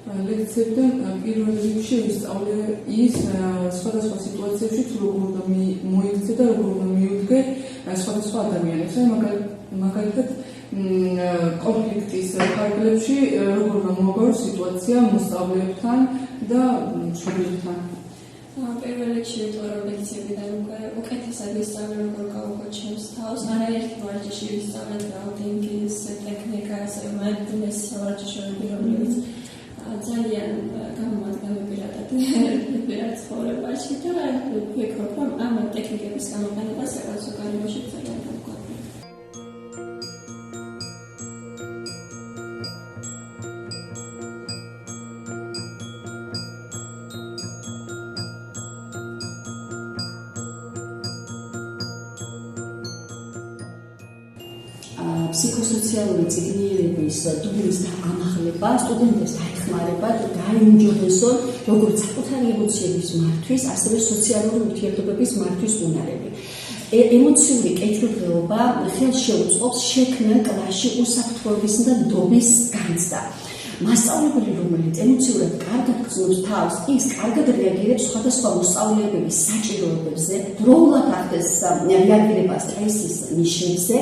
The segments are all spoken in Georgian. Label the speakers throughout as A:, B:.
A: ლექციებიდან პირველ რიგში ვისწავლე ის სხვადასხვა სიტუაციებში თუ როგორ უნდა მოიქცე და როგორ უნდა მიუდგე სხვადასხვა ადამიანებს. მაგალითად კონფლიქტის ფარგლებში როგორ უნდა მოგვაროს სიტუაცია მოსწავლეებთან და მშობლებთან.
B: პირველ რიგში ვიტყვი ლექციებიდან უკეთესად ვისწავლე როგორ გავუქოჩნოს თავს. არაერთი ვარჯიში ვისწავლე რაუნდინგის ტექნიკას, mindfulness ვარჯიშები, რომელიც ძალიან გამომადგამებია ცხოვრებაში და ვფიქრობ, რომ ამ ტექნიკების გამოყენება საზოგადოებაში ძალიან გამოგვადგა.
C: ფსიქოსოციალური წიგნიერების დუბლის ამაღლება სტუდენტებს დაეხმარება და დაიმჯობესონ როგორც საკუთარი ემოციების მართვის, ასევე სოციალური ურთიერთობების მართვის უნარები. ემოციური კეთილდღეობა ხელს შეუწყობს შექმნა კლასში უსაფრთხოების და ნდობის განცდა. მასწავლებელი, რომელიც ემოციურად კარგად გრძნობს თავს, ის კარგად რეაგირებს სხვადასხვა მოსწავლეების საჭიროებებზე, დროულად ახდენს რეაგირებას სტრესის ნიშნებზე,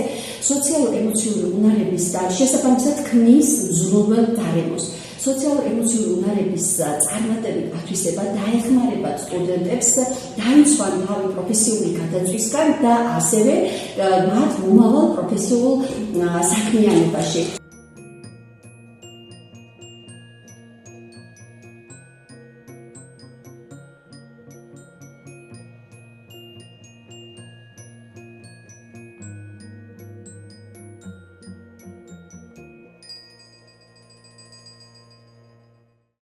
C: სოციალურ-ემოციური უნარების და შესაბამისად ქმნის მზრუნველ გარემოს. სოციალურ-ემოციური უნარების წარმატებით ათვისება დაეხმარება სტუდენტებს დაიცვან თავი პროფესიული გადაწყვეტისგან და ასევე მათ მომავალ პროფესიულ საქმიანობაში.